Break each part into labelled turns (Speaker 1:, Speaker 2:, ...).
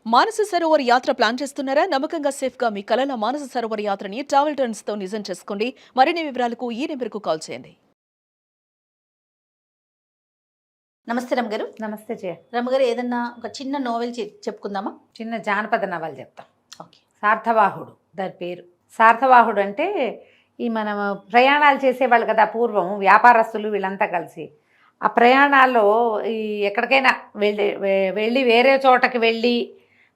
Speaker 1: మానస సరోవర్ యాత్ర ప్లాన్ చేస్తున్నారా? నమ్మకంగా సేఫ్ గా మీ కలల మానస సరోవర్ యాత్రని ట్రావెల్ టర్న్స్ తో నిజం చేసుకోండి. మరిన్ని వివరాలకు ఈ నెంబర్కు కాల్ చేయండి.
Speaker 2: నమస్తే రమ్మగారు.
Speaker 3: నమస్తే జయ.
Speaker 2: రమ్మగారు, ఏదన్నా ఒక చిన్న నోవెల్ చెప్పుకుందామా?
Speaker 3: చిన్న జానపద నవల చెప్తాం.
Speaker 2: ఓకే.
Speaker 3: సార్థవాహుడు దాని పేరు. సార్థవాహుడు అంటే ఈ మనం ప్రయాణాలు చేసేవాళ్ళు కదా పూర్వం, వ్యాపారస్తులు వీళ్ళంతా కలిసి ఆ ప్రయాణాల్లో ఈ ఎక్కడికైనా వెళ్ళి వేరే చోటకి వెళ్ళి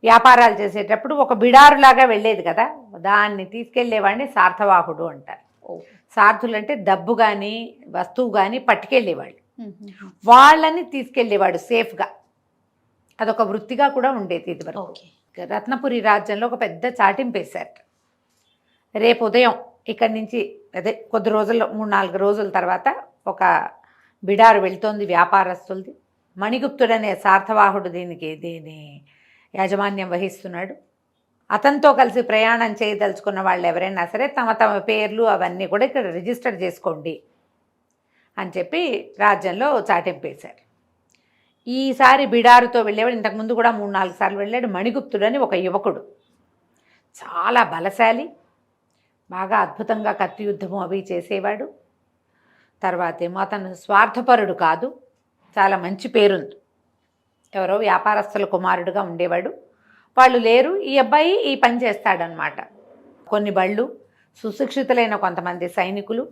Speaker 3: వ్యాపారాలు చేసేటప్పుడు ఒక బిడారులాగా వెళ్ళేది కదా, దాన్ని తీసుకెళ్లేవాడిని సార్థవాహుడు అంటారు. సార్థులు అంటే డబ్బు కానీ వస్తువు కానీ పట్టుకెళ్ళేవాళ్ళు, వాళ్ళని తీసుకెళ్ళేవాడు సేఫ్గా. అదొక వృత్తిగా కూడా ఉండేది ఇదివరకు. రత్నపురి రాజ్యంలో ఒక పెద్ద చాటింపు వేశారు. రేపు ఉదయం ఇక్కడి నుంచి అదే కొద్ది రోజుల్లో 3-4 రోజుల తర్వాత ఒక బిడారు వెళ్తోంది వ్యాపారస్తులది. మణిగుప్తుడనే సార్థవాహుడు దీని యాజమాన్యం వహిస్తున్నాడు. అతనితో కలిసి ప్రయాణం చేయదలుచుకున్న వాళ్ళు ఎవరైనా సరే తమ తమ పేర్లు అవన్నీ కూడా ఇక్కడ రిజిస్టర్ చేసుకోండి అని చెప్పి రాజ్యంలో చాటింపేశారు. ఈసారి బిడారుతో వెళ్ళేవాడు. ఇంతకుముందు కూడా 3-4 సార్లు వెళ్ళాడు. మణిగుప్తుడని ఒక యువకుడు, చాలా బలశాలి, బాగా అద్భుతంగా కత్తి యుద్ధము అవి చేసేవాడు. తర్వాత ఏమో అతను స్వార్థపరుడు కాదు, చాలా మంచి పేరుంది. ఎవరో వ్యాపారస్తుల కుమారుడుగా ఉండేవాడు. వాళ్ళు లేరు, ఈ అబ్బాయి ఈ పని చేస్తాడనమాట. కొన్ని బళ్ళు, సుశిక్షితులైన కొంతమంది సైనికులు,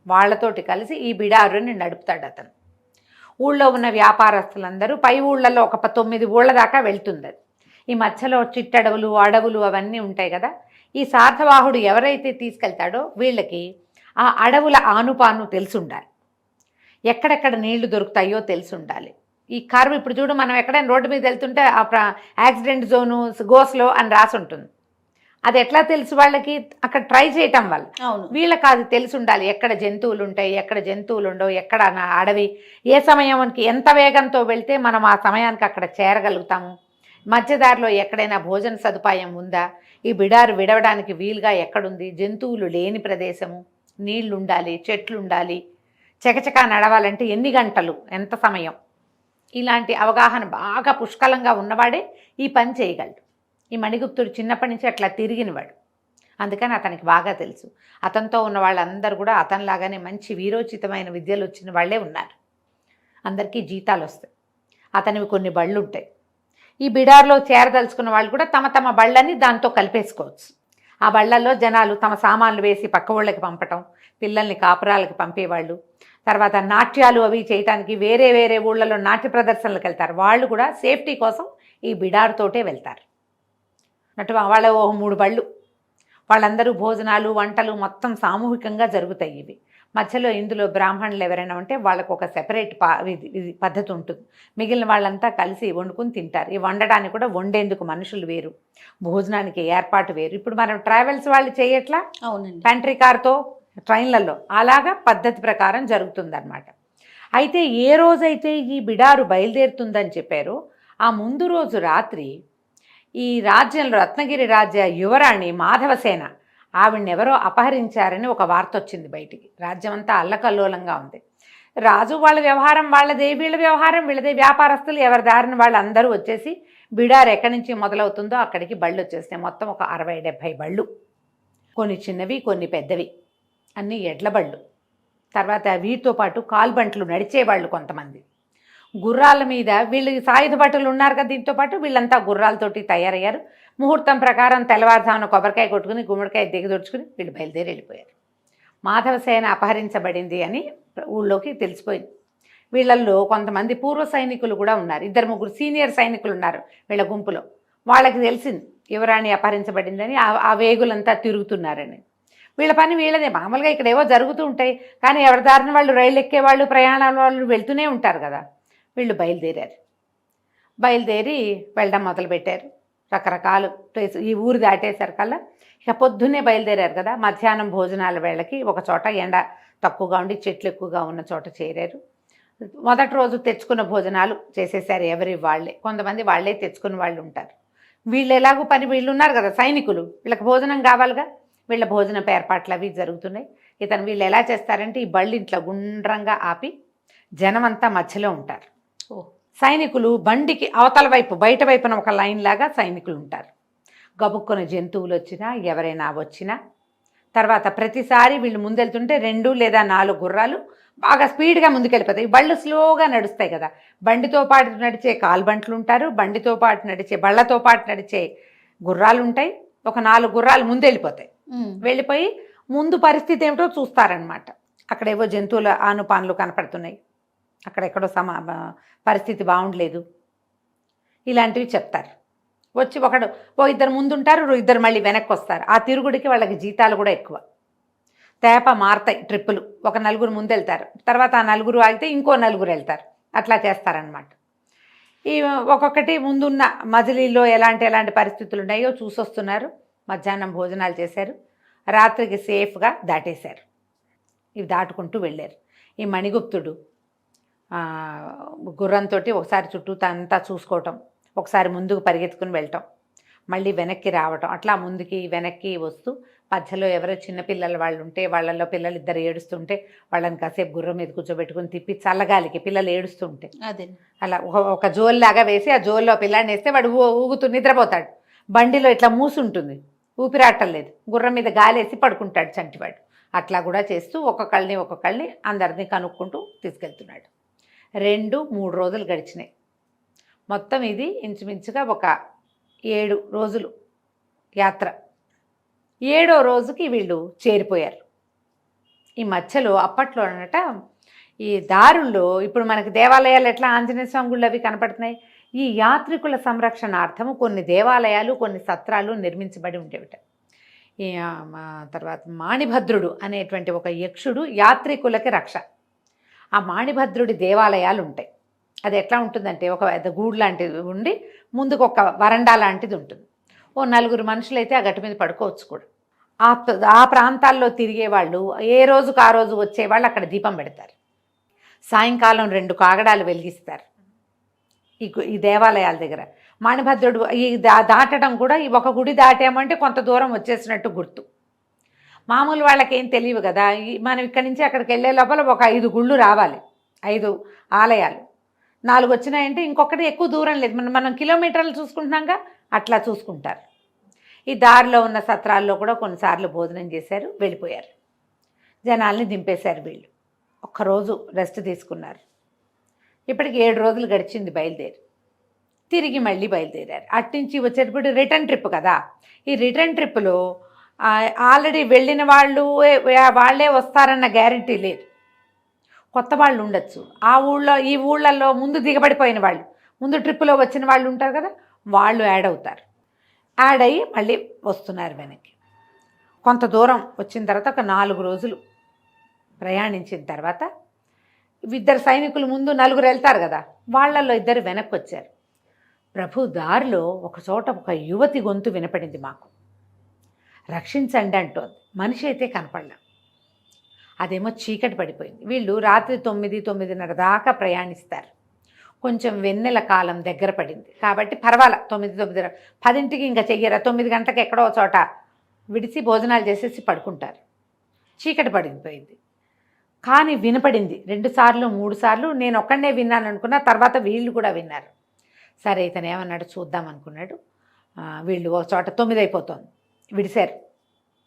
Speaker 3: వాళ్లతోటి కలిసి ఈ బిడారుని నడుపుతాడు అతను. ఊళ్ళో ఉన్న వ్యాపారస్తులందరూ పై ఊళ్ళల్లో ఒక 9 ఊళ్ళ దాకా వెళ్తుంది అది. ఈ మధ్యలో చిట్టడవులు అడవులు అవన్నీ ఉంటాయి కదా. ఈ సార్థవాహుడు ఎవరైతే తీసుకెళ్తాడో వీళ్ళకి ఆ అడవుల ఆనుపాను తెలిసి ఉండాలి, ఎక్కడెక్కడ నీళ్లు దొరుకుతాయో తెలిసి ఉండాలి. ఈ కర్వ్ ఇప్పుడు చూడు, మనం ఎక్కడైనా రోడ్డు మీద వెళ్తుంటే ఆ యాక్సిడెంట్ జోను గోస్లో అని రాసి ఉంటుంది. అది ఎట్లా తెలుసు వాళ్ళకి? అక్కడ ట్రై చేయటం వల్ల. వీళ్ళకి అది తెలిసి ఉండాలి, ఎక్కడ జంతువులు ఉంటాయి, ఎక్కడ జంతువులు ఉండవు, ఎక్కడ అడవి, ఏ సమయానికి ఎంత వేగంతో వెళ్తే మనం ఆ సమయానికి అక్కడ చేరగలుగుతాము, మధ్యదారిలో ఎక్కడైనా భోజన సదుపాయం ఉందా, ఈ బిడారు విడవడానికి వీలుగా ఎక్కడుంది, జంతువులు లేని ప్రదేశము, నీళ్లు ఉండాలి, చెట్లు ఉండాలి, చకచకా నడవాలంటే ఎన్ని గంటలు, ఎంత సమయం, ఇలాంటి అవగాహన బాగా పుష్కలంగా ఉన్నవాడే ఈ పని చేయగలడు. ఈ మణిగుప్తుడు చిన్నప్పటి నుంచి అట్లా తిరిగినవాడు, అందుకని అతనికి బాగా తెలుసు. అతనితో ఉన్న వాళ్ళందరూ కూడా అతనిలాగానే మంచి వీరోచితమైన విద్యలు వచ్చిన వాళ్ళే ఉన్నారు. అందరికీ జీతాలు వస్తాయి. అతనివి కొన్ని బళ్ళు ఉంటాయి. ఈ బిడార్లో చేరదలుచుకున్న వాళ్ళు కూడా తమ తమ బళ్ళని దాంతో కలిపేసుకోవచ్చు. ఆ బళ్ళల్లో జనాలు తమ సామాన్లు వేసి పక్క ఊళ్ళకి పంపటం, పిల్లల్ని కాపురాలకి పంపేవాళ్ళు, తర్వాత నాట్యాలు అవి చేయటానికి వేరే వేరే ఊళ్ళలో నాట్య ప్రదర్శనలకు వెళ్తారు. వాళ్ళు కూడా సేఫ్టీ కోసం ఈ బిడారుతోటే వెళ్తారు. అటు వాళ్ళ 3 బళ్ళు, వాళ్ళందరూ భోజనాలు వంటలు మొత్తం సామూహికంగా జరుగుతాయి. ఇవి మధ్యలో ఇందులో బ్రాహ్మణులు ఎవరైనా ఉంటే వాళ్ళకు ఒక సెపరేట్ పద్ధతి ఉంటుంది. మిగిలిన వాళ్ళంతా కలిసి వండుకుని తింటారు. ఈ వండడానికి కూడా వండేందుకు మనుషులు వేరు, భోజనానికి ఏర్పాటు వేరు. ఇప్పుడు మనం ట్రావెల్స్ వాళ్ళు చేయట్లా,
Speaker 2: అవునండి,
Speaker 3: కంట్రీ కార్తో ట్రైన్లలో అలాగా పద్ధతి ప్రకారం జరుగుతుందన్నమాట. అయితే ఏ రోజైతే ఈ బిడారు బయలుదేరుతుందని చెప్పారో ఆ ముందు రోజు రాత్రి ఈ రాజ్యంలో రత్నగిరి రాజ్య యువరాణి మాధవసేన, ఆవిడనెవరో అపహరించారని ఒక వార్త వచ్చింది బయటికి. రాజ్యం అంతా అల్లకల్లోలంగా ఉంది. రాజు వాళ్ళ వ్యవహారం వాళ్ళదే, వీళ్ళ వ్యవహారం వీళ్ళదే. వ్యాపారస్తులు ఎవరి దారిని వాళ్ళు అందరూ వచ్చేసి బిడారు ఎక్కడి నుంచి మొదలవుతుందో అక్కడికి బళ్ళు వచ్చేసినాయి. మొత్తం ఒక 60-70 బళ్ళు, కొన్ని చిన్నవి కొన్ని పెద్దవి, అన్నీ ఎడ్ల బళ్ళు. తర్వాత వీటితో పాటు కాల్బంట్లు నడిచేవాళ్ళు కొంతమంది, గుర్రాల మీద వీళ్ళు సాయుధ భటులు ఉన్నారు కదా, దీంతో పాటు వీళ్ళంతా గుర్రాలతోటి తయారయ్యారు. ముహూర్తం ప్రకారం తెల్లవారుజామున కొబ్బరికాయ కొట్టుకుని గుమ్మడికాయ దిగదొడుచుకుని వీళ్ళు బయలుదేరి వెళ్ళిపోయారు. మాధవసేన అపహరించబడింది అని ఊళ్ళోకి తెలిసిపోయింది. వీళ్ళల్లో కొంతమంది పూర్వ సైనికులు కూడా ఉన్నారు, 2-3 సీనియర్ సైనికులు ఉన్నారు వీళ్ళ గుంపులో. వాళ్ళకి తెలిసింది యువరాణి అపహరించబడిందని. ఆ వేగులంతా తిరుగుతున్నారని. వీళ్ళ పని వీళ్ళదే. మామూలుగా ఇక్కడ ఏవో జరుగుతూ ఉంటాయి, కానీ ఎవరి దారిని వాళ్ళు రైళ్ళు ఎక్కేవాళ్ళు, ప్రయాణాల వాళ్ళు వెళ్తూనే ఉంటారు కదా. వీళ్ళు బయలుదేరి వెళ్ళడం మొదలుపెట్టారు. రకరకాల ప్లేస్, ఈ ఊరు దాటేసరికల్లా ఇక పొద్దున్నే బయలుదేరారు కదా. మధ్యాహ్నం భోజనాల వేళకి ఒక చోట ఎండ తక్కువగా ఉండి చెట్లు ఎక్కువగా ఉన్న చోట చేరారు. మొదటి రోజు తెచ్చుకున్న భోజనాలు చేసేసారు ఎవరి వాళ్ళే. కొంతమంది వాళ్ళే తెచ్చుకున్న వాళ్ళు ఉంటారు. వీళ్ళు ఎలాగో పని, వీళ్ళు ఉన్నారు కదా సైనికులు, వీళ్ళకి భోజనం కావాలిగా. వీళ్ళ భోజనం ఏర్పాట్లు అవి జరుగుతున్నాయి. వీళ్ళు ఎలా చేస్తారంటే ఈ బళ్ళు ఇంట్లో గుండ్రంగా ఆపి జనమంతా మధ్యలో ఉంటారు. సైనికులు బండికి అవతల వైపు బయట వైపున ఒక లైన్ లాగా సైనికులు ఉంటారు. గబుక్కున జంతువులు వచ్చినా ఎవరైనా వచ్చినా తర్వాత ప్రతిసారి వీళ్ళు ముందెళ్తుంటే 2 లేదా 4 గుర్రాలు బాగా స్పీడ్గా ముందుకెళ్ళిపోతాయి. బళ్ళు స్లోగా నడుస్తాయి కదా, బండితో పాటు నడిచే కాల్బంట్లు ఉంటారు, బండితో పాటు నడిచే బళ్ళతో పాటు నడిచే గుర్రాలు ఉంటాయి. ఒక 4 గుర్రాలు ముందెళ్ళిపోతాయి. వెళ్ళిపోయి ముందు పరిస్థితి ఏమిటో చూస్తారనమాట. అక్కడేవో జంతువుల ఆనుపానులు కనపడుతున్నాయి, అక్కడెక్కడో పరిస్థితి బాగుండలేదు, ఇలాంటివి చెప్తారు. వచ్చి ఇద్దరు ముందుంటారు, ఇద్దరు మళ్ళీ వెనక్కి వస్తారు. ఆ తిరుగుడికి వాళ్ళకి జీతాలు కూడా ఎక్కువ. తేప మారతాయి ట్రిప్పులు. ఒక 4 ముందు వెళ్తారు, తర్వాత ఆ 4 ఆగితే ఇంకో 4 వెళ్తారు, అట్లా చేస్తారనమాట. ఈ ఒక్కొక్కటి ముందున్న మజిలీలో ఎలాంటి పరిస్థితులు ఉన్నాయో చూసొస్తున్నారు. మధ్యాహ్నం భోజనాలు చేశారు, రాత్రికి సేఫ్గా దాటేశారు. ఇవి దాటుకుంటూ వెళ్ళారు. ఈ మణిగుప్తుడు గుర్రంతో ఒకసారి చుట్టూ అంతా చూసుకోవటం, ఒకసారి ముందుకు పరిగెత్తుకుని వెళ్ళటం, మళ్ళీ వెనక్కి రావటం, అట్లా ముందుకి వెనక్కి వస్తూ మధ్యలో ఎవరో చిన్నపిల్లల వాళ్ళు ఉంటే వాళ్ళల్లో పిల్లలు ఇద్దరు ఏడుస్తుంటే వాళ్ళని కాసేపు గుర్రం మీద కూర్చోబెట్టుకుని తిప్పి చల్లగాలికి పిల్లలు ఏడుస్తుంటే
Speaker 2: అదే
Speaker 3: అలా ఒక జోల్లాగా వేసి ఆ జోల్లో పిల్లాన్ని వేస్తే వాడు ఊగుతూ నిద్రపోతాడు. బండిలో ఇట్లా మూసుంటుంది, ఊపిరాటలేదు, గుర్రం మీద గాలేసి పడుకుంటాడు చంటివాడు. అట్లా కూడా చేస్తూ ఒక్కొక్కళ్ళని అందరినీ కనుక్కుంటూ తీసుకెళ్తున్నాడు. 2-3 రోజులు గడిచినాయి. మొత్తం ఇది ఇంచుమించుగా ఒక 7 రోజులు యాత్ర. 7వ రోజుకి వీళ్ళు చేరిపోయారు. ఈ మధ్యలో అప్పట్లో అన్నట ఈ దారుల్లో ఇప్పుడు మనకి దేవాలయాలు ఎట్లా ఆంజనేయ స్వామి గుళ్ళు అవి కనపడుతున్నాయి, ఈ యాత్రికుల సంరక్షణార్థము కొన్ని దేవాలయాలు కొన్ని సత్రాలు నిర్మించబడి ఉండేవిట. ఈ తర్వాత మాణిభద్రుడు అనేటువంటి ఒక యక్షుడు యాత్రికులకి రక్ష. ఆ మాణిభద్రుడి దేవాలయాలు ఉంటాయి. అది ఎట్లా ఉంటుందంటే ఒక గూడు లాంటిది ఉండి ముందుకు ఒక వరండా లాంటిది ఉంటుంది. ఓ 4 మనుషులైతే ఆ గట్టు మీద పడుకోవచ్చు కూడా. ఆ ప్రాంతాల్లో తిరిగే వాళ్ళు ఏ రోజుకు ఆ రోజు వచ్చేవాళ్ళు అక్కడ దీపం పెడతారు. సాయంకాలం 2 కాగడాలు వెలిగిస్తారు ఈ దేవాలయాల దగ్గర. మాణిభద్రుడు ఈ దాటడం కూడా ఒక గుడి దాటామంటే కొంత దూరం వచ్చేసినట్టు గుర్తు. మామూలు వాళ్ళకి ఏం తెలియవు కదా, మనం ఇక్కడి నుంచి అక్కడికి వెళ్ళే లోపల ఒక 5 గుళ్ళు రావాలి, 5 ఆలయాలు. 4 వచ్చినాయంటే ఇంకొకటి ఎక్కువ దూరం లేదు, మనం కిలోమీటర్లు చూసుకుంటున్నాగా అట్లా చూసుకుంటారు. ఈ దారిలో ఉన్న సత్రాల్లో కూడా కొన్నిసార్లు భోజనం చేశారు, వెళ్ళిపోయారు. జనాల్ని దింపేశారు వీళ్ళు. ఒక్కరోజు రెస్ట్ తీసుకున్నారు. ఇప్పటికి 7 రోజులు గడిచింది బయలుదేరి. తిరిగి మళ్ళీ బయలుదేరారు. అట్నుంచి వచ్చేటప్పుడు రిటర్న్ ట్రిప్ కదా. ఈ రిటర్న్ ట్రిప్లో ఆల్రెడీ వెళ్ళిన వాళ్ళే వస్తారన్న గ్యారంటీ లేదు, కొత్త వాళ్ళు ఉండొచ్చు. ఈ ఊళ్ళల్లో ముందు దిగబడిపోయిన వాళ్ళు, ముందు ట్రిప్పులో వచ్చిన వాళ్ళు ఉంటారు కదా, వాళ్ళు యాడ్ అవుతారు. యాడ్ అయ్యి మళ్ళీ వస్తున్నారు వెనక్కి. కొంత దూరం వచ్చిన తర్వాత ఒక 4 రోజులు ప్రయాణించిన తర్వాత 2 సైనికులు ముందు 4 వెళ్తారు కదా, వాళ్ళల్లో 2 వెనక్కి వచ్చారు. ప్రభు దారిలో ఒక చోట ఒక యువతి గొంతు వినపడింది మాకు, రక్షించండి అంటోంది. మనిషి అయితే కనపడలా, అదేమో చీకటి పడిపోయింది. వీళ్ళు రాత్రి 9-9:30 దాకా ప్రయాణిస్తారు. కొంచెం వెన్నెల కాలం దగ్గర పడింది కాబట్టి పర్వాలా, 9-9:30 10ంటికి ఇంకా చెయ్యరా, 9 గంటలకు ఎక్కడో చోట విడిచి భోజనాలు చేసేసి పడుకుంటారు. చీకటి పడిపోయింది కానీ వినపడింది 2 సార్లు 3 సార్లు. నేను ఒక్కడనే విన్నాను అనుకున్నా, తర్వాత వీళ్ళు కూడా విన్నారు. సరే ఇతను ఏమన్నాడు చూద్దాం అనుకున్నాడు. వీళ్ళు ఒక చోట 9 అయిపోతుంది, విడిశారు.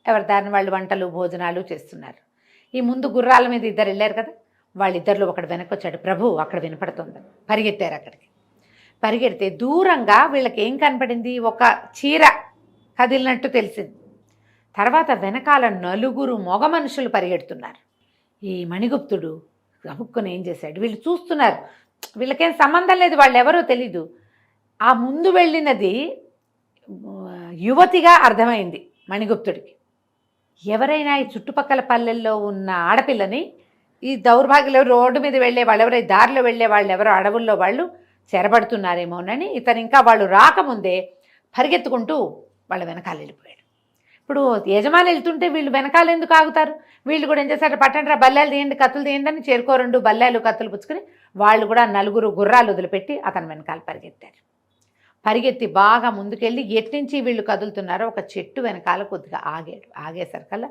Speaker 3: ఎవరి దారిని వాళ్ళు వంటలు భోజనాలు చేస్తున్నారు. ఈ ముందు గుర్రాల మీద 2 వెళ్ళారు కదా, వాళ్ళిద్దరిలో ఒకడు వెనక్కి వచ్చాడు. ప్రభు అక్కడ వినపడుతుంది, పరిగెత్తారు. అక్కడికి పరిగెడితే దూరంగా వీళ్ళకి ఏం కనపడింది, ఒక చీర కదిలినట్టు తెలిసింది. తర్వాత వెనకాల 4 మగ మనుషులు పరిగెడుతున్నారు. ఈ మణిగుప్తుడు గబుక్కుని ఏం చేశాడు, వీళ్ళు చూస్తున్నారు, వీళ్ళకేం సంబంధం లేదు, వాళ్ళు ఎవరో తెలీదు. ఆ ముందు వెళ్ళినది యువతిగా అర్థమైంది మణిగుప్తుడికి. ఎవరైనా ఈ చుట్టుపక్కల పల్లెల్లో ఉన్న ఆడపిల్లని ఈ దౌర్భాగ్యులు రోడ్డు మీద వెళ్ళే వాళ్ళు ఎవరో, ఈ దారిలో వెళ్ళే వాళ్ళు ఎవరో, అడవుల్లో వాళ్ళు చెరబడుతున్నారేమోనని ఇతను ఇంకా వాళ్ళు రాకముందే పరిగెత్తుకుంటూ వాళ్ళ వెనకాల వెళ్ళిపోయాడు. ఇప్పుడు యజమాని వెళ్తుంటే వీళ్ళు వెనకాల ఎందుకు ఆగుతారు? వీళ్ళు కూడా ఏం చేశారు, పట్టండి బల్లాలు తీయండి, కత్తులు తీయండి అని చేరుకో 2 బల్లాలు కత్తులు పుచ్చుకొని వాళ్ళు కూడా 4 గుర్రాలు వదిలిపెట్టి అతని వెనకాల పరిగెత్తారు. పరిగెత్తి బాగా ముందుకెళ్ళి ఎట్నుంచి వీళ్ళు కదులుతున్నారో ఒక చెట్టు వెనకాల కొద్దిగా ఆగాడు. ఆగేసరికల్లా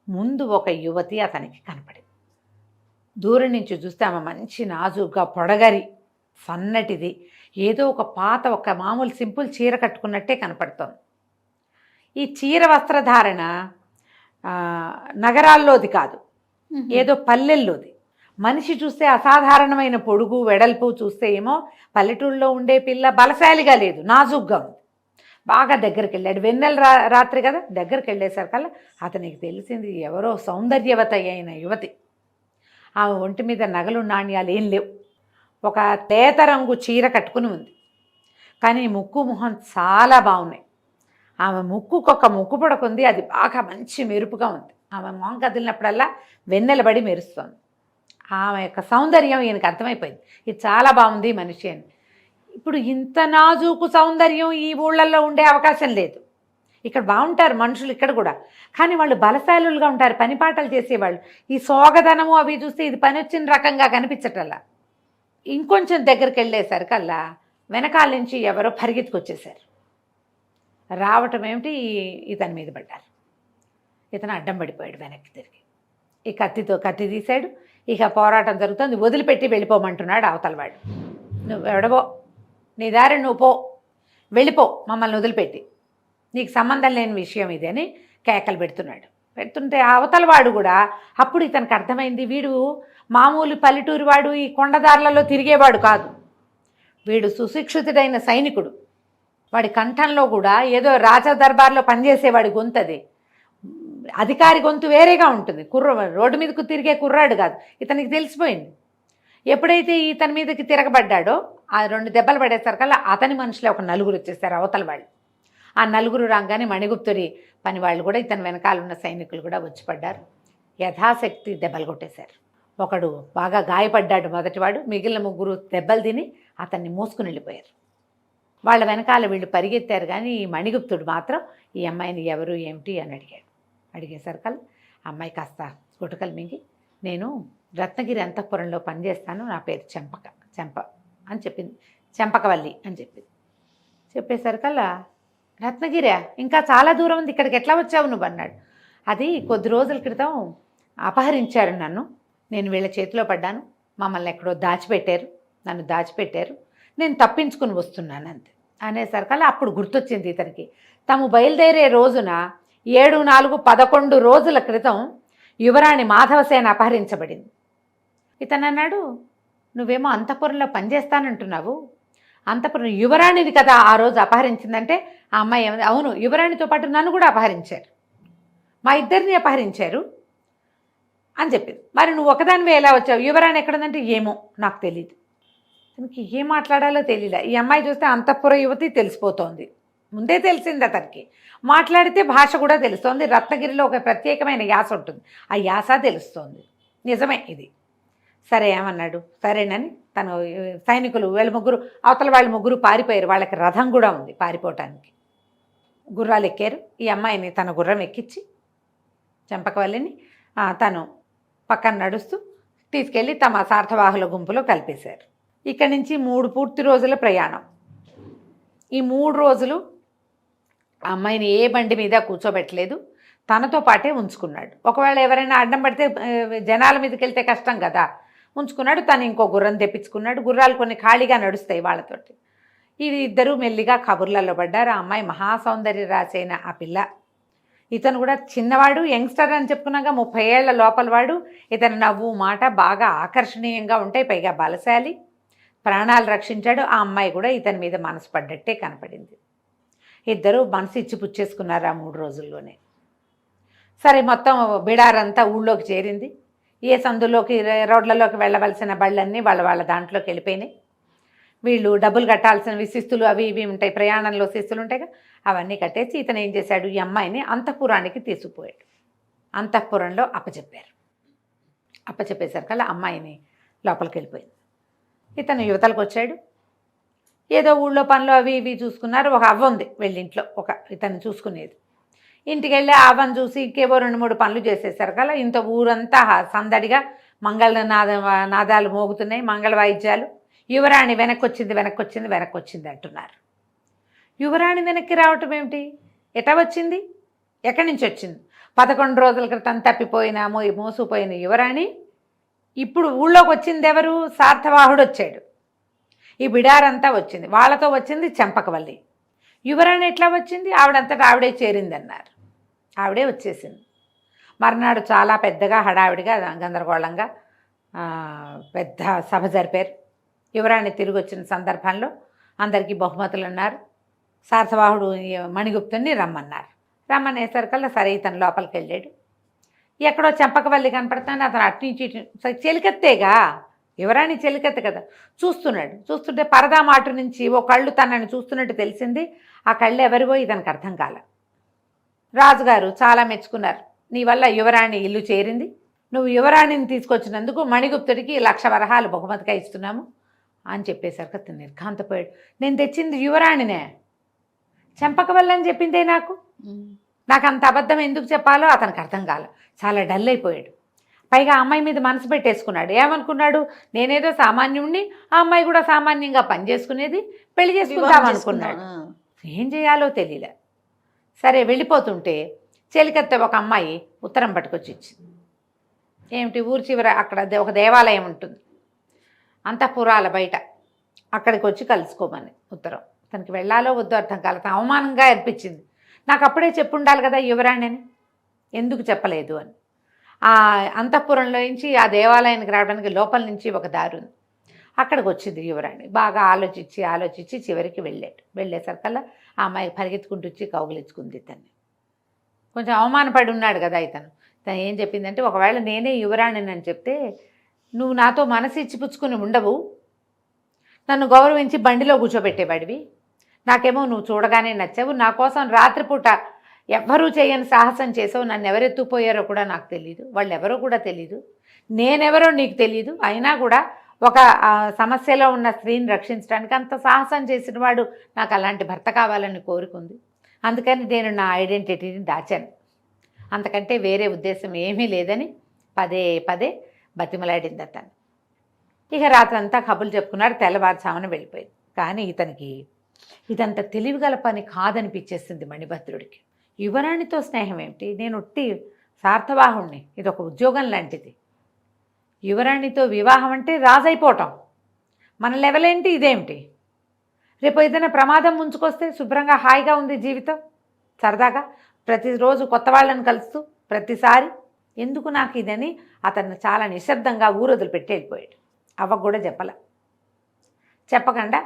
Speaker 3: ముందు ఒక యువతి అతనికి కనపడింది. దూరం నుంచి చూస్తే ఆమె మంచి నాజుగా పొడగరి సన్నటిది, ఏదో ఒక పాత ఒక మామూలు సింపుల్ చీర కట్టుకున్నట్టే కనపడుతోంది. ఈ చీర వస్త్రధారణ నగరాల్లోది కాదు, ఏదో పల్లెల్లోది. మనిషి చూస్తే అసాధారణమైన పొడుగు వెడల్పు చూస్తే ఏమో పల్లెటూళ్ళలో ఉండే పిల్ల బలశాలిగా లేదు, నాజుగ్గా ఉంది. బాగా దగ్గరికి వెళ్ళాడు, వెన్నెల రాత్రి కదా, దగ్గరికి వెళ్ళేసరికల్లా అతనికి తెలిసింది ఎవరో సౌందర్యవత అయిన యువతి. ఆమె ఒంటి మీద నగలు నాణ్యాలు ఏం లేవు, ఒక తేత రంగు చీర కట్టుకుని ఉంది. కానీ ముక్కు మొహం చాలా బాగున్నాయి. ఆమె ముక్కుకొక ముక్కు పొడకుంది, అది బాగా మంచి మెరుపుగా ఉంది. ఆమె మొహం కదిలినప్పుడల్లా వెన్నెలబడి మెరుస్తోంది. ఆమె యొక్క సౌందర్యం ఈయనకు అర్థమైపోయింది, ఇది చాలా బాగుంది మనిషి అని. ఇప్పుడు ఇంత నాజూకు సౌందర్యం ఈ ఊళ్ళల్లో ఉండే అవకాశం లేదు. ఇక్కడ బాగుంటారు మనుషులు ఇక్కడ కూడా, కానీ వాళ్ళు బలశాలులుగా ఉంటారు, పనిపాటలు చేసేవాళ్ళు. ఈ సోగదనము అవి చూస్తే ఇది పని వచ్చిన రకంగా కనిపించటల్లా. ఇంకొంచెం దగ్గరికి వెళ్ళేసరికల్లా వెనకాల నుంచి ఎవరో పరిగెత్తుకొచ్చేసారు. రావటం ఏమిటి, ఇతని మీద పడ్డారు. ఇతను అడ్డం పడిపోయాడు వెనక్కి తిరిగి. ఈ కత్తి తీశాడు. ఇక పోరాటం జరుగుతుంది, వదిలిపెట్టి వెళ్ళిపోమంటున్నాడు అవతల వాడు. నువ్వు ఎవడవో, నీ దారి నువ్వు పో, వెళ్ళిపో, మమ్మల్ని వదిలిపెట్టి, నీకు సంబంధం లేని విషయం ఇది అని కేకలు పెడుతుంటే అవతల వాడు కూడా అప్పుడు ఇతనికి అర్థమైంది, వీడు మామూలు పల్లెటూరు వాడు, ఈ కొండదారులలో తిరిగేవాడు కాదు, వీడు సుశిక్షితుడైన సైనికుడు. వాడి కంఠంలో కూడా ఏదో రాజదర్బార్లో పనిచేసేవాడి గొంతది, అధికారి గొంతు వేరేగా ఉంటుంది. రోడ్డు మీదకు తిరిగే కుర్రాడు కాదు. ఇతనికి తెలిసిపోయింది. ఎప్పుడైతే ఇతని మీదకి తిరగబడ్డాడో ఆ 2 దెబ్బలు పడేసరికల్లా అతని మనుషులే ఒక 4 వచ్చేసారు అవతల వాళ్ళు. ఆ 4 రాగానే మణిగుప్తుడి పని వాళ్ళు కూడా, ఇతని వెనకాల ఉన్న సైనికులు కూడా వచ్చి పడ్డారు. యథాశక్తి దెబ్బలు కొట్టేశారు. ఒకడు బాగా గాయపడ్డాడు మొదటివాడు, మిగిలిన 3 దెబ్బలు తిని అతన్ని మోసుకుని వెళ్ళిపోయారు. వాళ్ళ వెనకాల వీళ్ళు పరిగెత్తారు. కానీ ఈ మణిగుప్తుడు మాత్రం ఈ అమ్మాయిని ఎవరు ఏమిటి అని అడిగేసరికల్లా అమ్మాయి కాస్త గుటకలు మింగి, నేను రత్నగిరి అంతఃపురంలో పనిచేస్తాను, నా పేరు చెంప అని చెప్పింది. చెంపకవల్లి అని చెప్పేసరికల్లా, రత్నగిరా, ఇంకా చాలా దూరం ఉంది, ఇక్కడికి ఎట్లా వచ్చావు నువ్వు అన్నాడు. అది కొద్ది రోజుల క్రితం అపహరించారు నన్ను, నేను వీళ్ళ చేతిలో పడ్డాను, మమ్మల్ని ఎక్కడో నన్ను దాచిపెట్టారు, నేను తప్పించుకుని వస్తున్నాను అంతే అనేసరికల్లా అప్పుడు గుర్తొచ్చింది ఇతనికి. తాము బయలుదేరే రోజున 7-4-11 రోజుల క్రితం యువరాణి మాధవసేన అపహరించబడింది. ఇతను అన్నాడు, నువ్వేమో అంతఃపురంలో పనిచేస్తానంటున్నావు, అంతఃపురం యువరాణిని కదా ఆ రోజు అపహరించిందంటే ఆ అమ్మాయి ఏమైంది, అవును, యువరాణితో పాటు నన్ను కూడా అపహరించారు, మా ఇద్దరిని అపహరించారు అని చెప్పింది. మరి నువ్వు ఒకదానివే ఎలా వచ్చావు, యువరాణి ఎక్కడుందంటే ఏమో నాకు తెలియదు. తనకి ఏం మాట్లాడాలో తెలియలే. ఈ అమ్మాయి చూస్తే అంతఃపుర యువతి తెలిసిపోతోంది, ముందే తెలిసింది అతనికి. మాట్లాడితే భాష కూడా తెలుస్తోంది. రత్నగిరిలో ఒక ప్రత్యేకమైన యాస ఉంటుంది, ఆ యాస తెలుస్తోంది. నిజమే ఇది. సరే ఏమన్నాడు, సరేనని తను సైనికులు వీళ్ళ 3 అవతల వాళ్ళు 3 పారిపోయారు. వాళ్ళకి రథం కూడా ఉంది పారిపోవటానికి. గుర్రాలు ఎక్కారు. ఈ అమ్మాయిని తన గుర్రం ఎక్కించి చెంపకవల్లిని తను పక్కన నడుస్తూ తీసుకెళ్ళి తమ సార్థవాహుల గుంపులో కలిపేశారు. ఇక్కడి నుంచి 3 పూర్తి రోజుల ప్రయాణం. ఈ 3 రోజులు ఆ అమ్మాయిని ఏ బండి మీద కూర్చోబెట్టలేదు, తనతో పాటే ఉంచుకున్నాడు. ఒకవేళ ఎవరైనా అడ్డం పడితే జనాల మీదకి వెళ్తే కష్టం కదా, ఉంచుకున్నాడు. తను ఇంకో గుర్రం తెప్పించుకున్నాడు. గుర్రాలు కొన్ని ఖాళీగా నడుస్తాయి వాళ్ళతోటి. ఇది ఇద్దరు మెల్లిగా కబుర్లలో పడ్డారు. ఆ అమ్మాయి మహాసౌందర్య రాసైన ఆ పిల్ల. ఇతను కూడా చిన్నవాడు, యంగ్స్టర్ అని చెప్పుకున్నాక 30 ఏళ్ల లోపల వాడు. ఇతను నవ్వు మాట బాగా ఆకర్షణీయంగా ఉంటాయి, పైగా బలశాలి, ప్రాణాలు రక్షించాడు. ఆ అమ్మాయి కూడా ఇతని మీద మనసు పడ్డట్టే కనపడింది. ఇద్దరు మనసు ఇచ్చి పుచ్చేసుకున్నారు ఆ 3 రోజుల్లోనే. సరే, మొత్తం బిడారంతా ఊళ్ళోకి చేరింది. ఏ సందులోకి రోడ్లలోకి వెళ్ళవలసిన బళ్ళన్నీ వాళ్ళ దాంట్లోకి వెళ్ళిపోయినాయి. వీళ్ళు డబ్బులు కట్టాల్సిన శిస్తులు అవి ఇవి ఉంటాయి, ప్రయాణంలో శిస్తులు ఉంటాయిగా, అవన్నీ కట్టేసి ఇతను ఏం చేశాడు, ఈ అమ్మాయిని అంతఃపురానికి తీసుకుపోయాడు. అంతఃపురంలో అప్పచెప్పేసరికల్లా అమ్మాయిని లోపలికి వెళ్ళిపోయింది. ఇతను యువతలకు వచ్చాడు. ఏదో ఊళ్ళో పనులు అవి ఇవి చూసుకున్నారు. ఒక అవ్వ ఉంది వీళ్ళింట్లో, ఒక ఇతను చూసుకునేది. ఇంటికి వెళ్ళి ఆ అవ్వను చూసి ఇంకేవో 2-3 పనులు చేసేసరికల్లా ఇంత ఊరంతా సందడిగా మంగళ నాదాలు మోగుతున్నాయి, మంగళ వాయిద్యాలు. యువరాణి వెనక్కి వచ్చింది అంటున్నారు. యువరాణి వెనక్కి రావటం ఏమిటి, ఎటా వచ్చింది, ఎక్కడి నుంచి వచ్చింది? 11 రోజుల క్రితం తప్పిపోయిన మోసుకుపోయిన యువరాణి ఇప్పుడు ఊళ్ళోకి వచ్చింది ఎవరు? సార్థవాహుడు వచ్చాడు. ఈ బిడారంతా వచ్చింది. వాళ్ళతో వచ్చింది చెంపకవల్లి. యువరాణి ఎట్లా వచ్చింది? ఆవిడంతటా ఆవిడే చేరిందన్నారు. ఆవిడే వచ్చేసింది. మర్నాడు చాలా పెద్దగా హడావిడిగా గందరగోళంగా పెద్ద సభ జరిపారు. యువరాణి తిరిగి వచ్చిన సందర్భంలో అందరికీ బహుమతులు అన్నారు. సార్థవాహుడు మణిగుప్తుని రమ్మన్నారు. రమ్మనేసరికల్లా సరే ఇతను లోపలికి వెళ్ళాడు. ఎక్కడో చెంపకవల్లి కనపడుతుంది. అతను అటు నుంచి చెలికెత్తేగా, యువరాణి చెలికెత్త కదా. చూస్తుంటే పరదా మాటు నుంచి ఓ కళ్ళు తనని చూస్తున్నట్టు తెలిసింది. ఆ కళ్ళు ఎవరివో ఇతనికి అర్థం కాల. రాజుగారు చాలా మెచ్చుకున్నారు. నీ వల్ల యువరాణి ఇల్లు చేరింది. నువ్వు యువరాణిని తీసుకొచ్చినందుకు మణిగుప్తుడికి 1,00,000 వరహాలు బహుమతిగా ఇస్తున్నాము అని చెప్పేసరికి అతను నిర్ఘాంతపోయాడు. నేను తెచ్చింది యువరాణినే, చెంపకవల్లి అని చెప్పిందే నాకు అంత అబద్ధం ఎందుకు చెప్పాలో అతనికి అర్థం కాల. చాలా డల్ అయిపోయాడు. పైగా ఆ అమ్మాయి మీద మనసు పెట్టేసుకున్నాడు. ఏమనుకున్నాడు? నేనేదో సామాన్యుణ్ణి, ఆ అమ్మాయి కూడా సామాన్యంగా పనిచేసుకునేది, పెళ్లి చేసుకుందాం అనుకున్నాడు. ఏం చేయాలో తెలియలే. సరే వెళ్ళిపోతుంటే చెలికత్తే ఒక అమ్మాయి ఉత్తరం పట్టుకొచ్చి ఇచ్చింది. ఏమిటి? ఊరి చివర అక్కడ ఒక దేవాలయం ఉంటుంది, అంతఃపురాల బయట, అక్కడికి వచ్చి కలుసుకోమని ఉత్తరం. తనకి వెళ్ళాలో వద్దో అర్థం కాలేదు. అవమానంగా అనిపించింది. నాకు అప్పుడే చెప్పుండాలి కదా యువరాణి అని, ఎందుకు చెప్పలేదు అని. ఆ అంతఃపురంలో నుంచి ఆ దేవాలయానికి రావడానికి లోపల నుంచి ఒక దారి ఉంది. అక్కడికి వచ్చింది యువరాణి. బాగా ఆలోచించి చివరికి వెళ్ళేసరికల్లా ఆ అమ్మాయి పరిగెత్తుకుంటూ వచ్చి కౌగిలించుకుంది. ఇతన్ని కొంచెం అవమానపడి ఉన్నాడు కదా ఇతను. తను ఏం చెప్పిందంటే, ఒకవేళ నేనే యువరాణిని అని చెప్తే నువ్వు నాతో మనసు ఇచ్చిపుచ్చుకుని ఉండవు, నన్ను గౌరవించి బండిలో కూర్చోబెట్టేవాడివి. నాకేమో నువ్వు చూడగానే నచ్చావు. నా కోసం రాత్రిపూట ఎవ్వరూ చేయని సాహసం చేసావు. నన్ను ఎవరెత్తుపోయారో కూడా నాకు తెలీదు, వాళ్ళు ఎవరో కూడా తెలీదు, నేనెవరో నీకు తెలీదు. అయినా కూడా ఒక సమస్యలో ఉన్న స్త్రీని రక్షించడానికి అంత సాహసం చేసిన వాడు నాకు అలాంటి భర్త కావాలని కోరుకుంది. అందుకని నేను నా ఐడెంటిటీని దాచాను. అంతకంటే వేరే ఉద్దేశం ఏమీ లేదని పదే బతిమలాడింది అతను. ఇక రాత్రంతా కబుర్లు చెప్పుకున్నారు. తెల్లవారుజామున వెళ్ళిపోయింది. కానీ ఇతనికి ఇదంత తెలివిగల పని కాదనిపించేసింది మణిభద్రుడికి. యువరాణితో స్నేహం ఏమిటి? నేను ఒట్టి సార్థవాహుణ్ణి, ఇది ఒక ఉద్యోగం లాంటిది. యువరాణితో వివాహం అంటే రాజైపోవటం. మన లెవెల్ ఏంటి? ఇదేమిటి? రేపు ఏదైనా ప్రమాదం ముంచుకొస్తే శుభ్రంగా హాయిగా ఉంది జీవితం, సరదాగా ప్రతిరోజు కొత్త వాళ్ళని కలుస్తూ ప్రతిసారి ఎందుకు నాకు ఇదని అతన్ని చాలా నిశ్శబ్దంగా ఊరొదులు పెట్టి వెళ్ళిపోయాడు. అవ్వకు కూడా చెప్పకుండా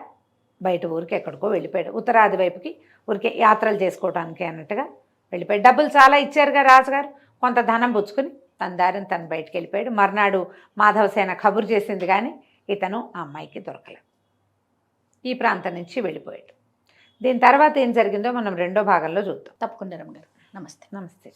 Speaker 3: బయట ఊరికి ఎక్కడికో వెళ్ళిపోయాడు. ఉత్తరాది వైపుకి ఊరికే యాత్రలు చేసుకోవడానికి అన్నట్టుగా వెళ్ళిపోయాడు. డబ్బులు చాలా ఇచ్చారుగా రాజుగారు, కొంత ధనం పుచ్చుకుని తన దారిని తను బయటికి వెళ్ళిపోయాడు. మర్నాడు మాధవసేన కబురు చేసింది కానీ ఇతను ఆ అమ్మాయికి దొరకలేదు. ఈ ప్రాంతం నుంచి వెళ్ళిపోయాడు. దీని తర్వాత ఏం జరిగిందో మనం రెండో భాగంలో చూద్దాం.
Speaker 2: తప్పకుండా రమగారు. నమస్తే.
Speaker 3: నమస్తే.